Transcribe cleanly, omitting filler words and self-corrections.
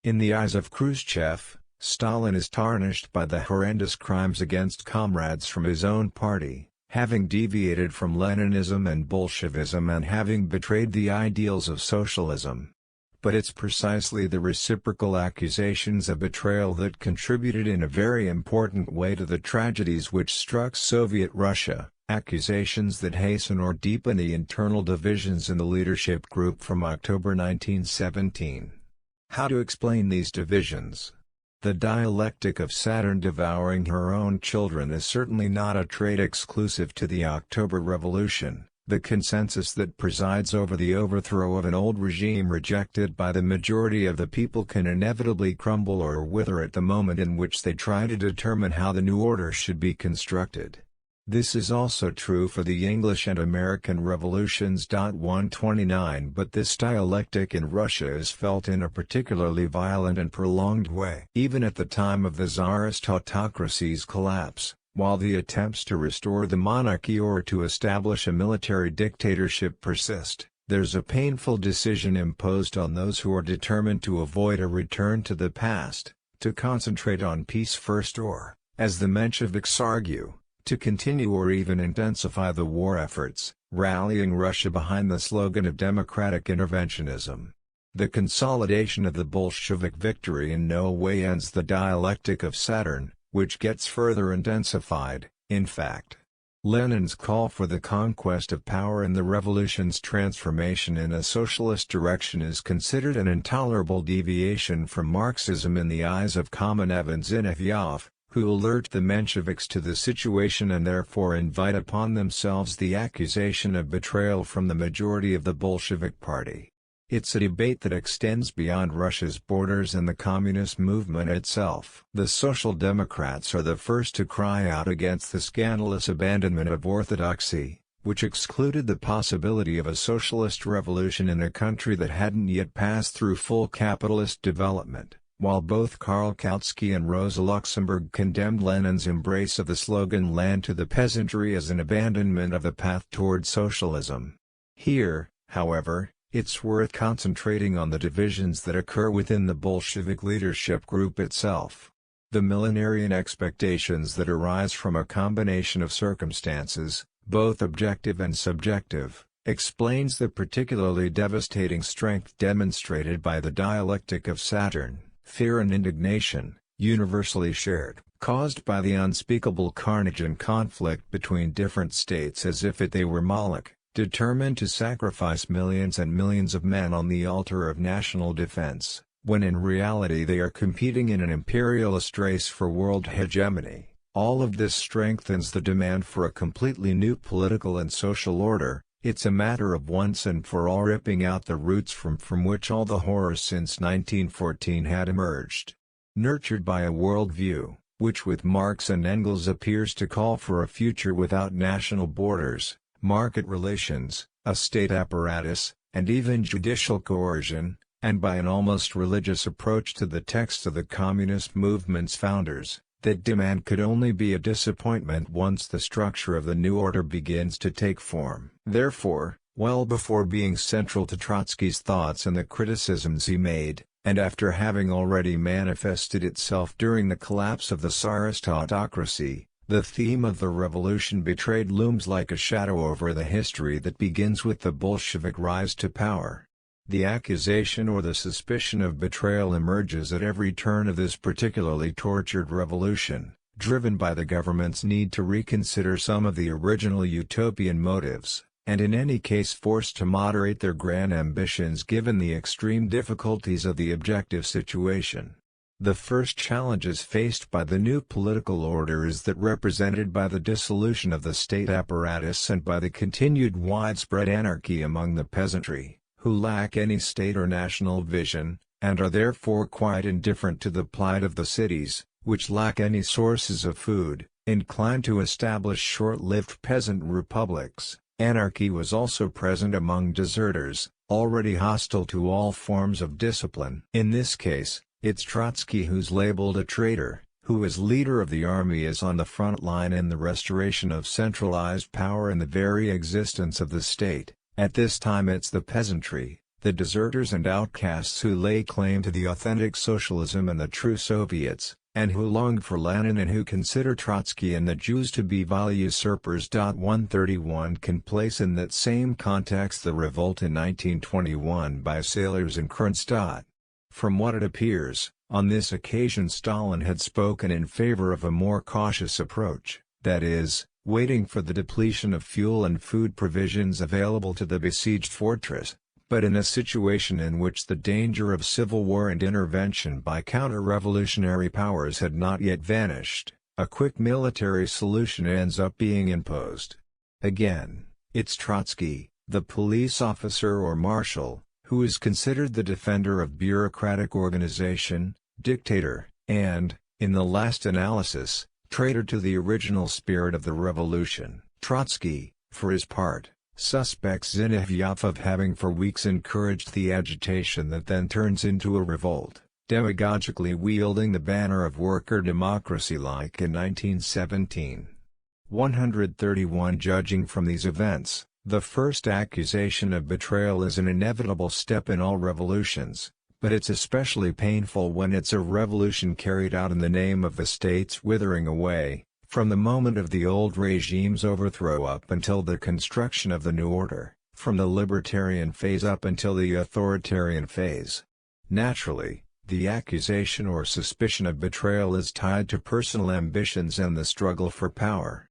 In the eyes of Khrushchev, Stalin is tarnished by the horrendous crimes against comrades from his own party, having deviated from Leninism and Bolshevism and having betrayed the ideals of socialism. But it's precisely the reciprocal accusations of betrayal that contributed in a very important way to the tragedies which struck Soviet Russia, accusations that hasten or deepen the internal divisions in the leadership group from October 1917. How to explain these divisions? The dialectic of Saturn devouring her own children is certainly not a trait exclusive to the October Revolution. The consensus that presides over the overthrow of an old regime rejected by the majority of the people can inevitably crumble or wither at the moment in which they try to determine how the new order should be constructed. This is also true for the English and American revolutions. 129 But this dialectic in Russia is felt in a particularly violent and prolonged way. Even at the time of the Tsarist autocracy's collapse, while the attempts to restore the monarchy or to establish a military dictatorship persist, there's a painful decision imposed on those who are determined to avoid a return to the past, to concentrate on peace first or, as the Mensheviks argue, to continue or even intensify the war efforts, rallying Russia behind the slogan of democratic interventionism. The consolidation of the Bolshevik victory in no way ends the dialectic of Saturn, which gets further intensified. In fact, Lenin's call for the conquest of power and the revolution's transformation in a socialist direction is considered an intolerable deviation from Marxism in the eyes of Kamenev and Zinoviev, who alert the Mensheviks to the situation and therefore invite upon themselves the accusation of betrayal from the majority of the Bolshevik Party. It's a debate that extends beyond Russia's borders and the communist movement itself. The Social Democrats are the first to cry out against the scandalous abandonment of orthodoxy, which excluded the possibility of a socialist revolution in a country that hadn't yet passed through full capitalist development, while both Karl Kautsky and Rosa Luxemburg condemned Lenin's embrace of the slogan "Land to the Peasantry" as an abandonment of the path toward socialism. Here, however, it's worth concentrating on the divisions that occur within the Bolshevik leadership group itself. The millenarian expectations that arise from a combination of circumstances, both objective and subjective, explains the particularly devastating strength demonstrated by the dialectic of Saturn, fear and indignation, universally shared, caused by the unspeakable carnage and conflict between different states as if they were Moloch, determined to sacrifice millions and millions of men on the altar of national defense, when in reality they are competing in an imperialist race for world hegemony. All of this strengthens the demand for a completely new political and social order. It's a matter of once and for all ripping out the roots from which all the horrors since 1914 had emerged. Nurtured by a worldview, which with Marx and Engels appears to call for a future without national borders, market relations, a state apparatus, and even judicial coercion, and by an almost religious approach to the texts of the communist movement's founders, that demand could only be a disappointment once the structure of the new order begins to take form. Therefore, well before being central to Trotsky's thoughts and the criticisms he made, and after having already manifested itself during the collapse of the Tsarist autocracy, the theme of the revolution betrayed looms like a shadow over the history that begins with the Bolshevik rise to power. The accusation or the suspicion of betrayal emerges at every turn of this particularly tortured revolution, driven by the government's need to reconsider some of the original utopian motives, and in any case forced to moderate their grand ambitions given the extreme difficulties of the objective situation. The first challenges faced by the new political order is that represented by the dissolution of the state apparatus and by the continued widespread anarchy among the peasantry, who lack any state or national vision, and are therefore quite indifferent to the plight of the cities, which lack any sources of food, inclined to establish short-lived peasant republics. Anarchy was also present among deserters, already hostile to all forms of discipline. In this case, it's Trotsky who's labeled a traitor, who as leader of the army is on the front line in the restoration of centralized power and the very existence of the state. At this time it's the peasantry, the deserters and outcasts who lay claim to the authentic socialism and the true Soviets, and who longed for Lenin and who consider Trotsky and the Jews to be value usurpers. 131 can place in that same context the revolt in 1921 by sailors in Kronstadt. From what it appears, on this occasion Stalin had spoken in favor of a more cautious approach, that is, waiting for the depletion of fuel and food provisions available to the besieged fortress, but in a situation in which the danger of civil war and intervention by counter-revolutionary powers had not yet vanished, a quick military solution ends up being imposed. Again, it's Trotsky, the police officer or marshal, who is considered the defender of bureaucratic organization, dictator, and, in the last analysis, traitor to the original spirit of the revolution. Trotsky, for his part, suspects Zinoviev of having for weeks encouraged the agitation that then turns into a revolt, demagogically wielding the banner of worker democracy like in 1917. 131 Judging from these events, the first accusation of betrayal is an inevitable step in all revolutions, but it's especially painful when it's a revolution carried out in the name of the state's withering away, from the moment of the old regime's overthrow up until the construction of the new order, from the libertarian phase up until the authoritarian phase. Naturally, the accusation or suspicion of betrayal is tied to personal ambitions and the struggle for power.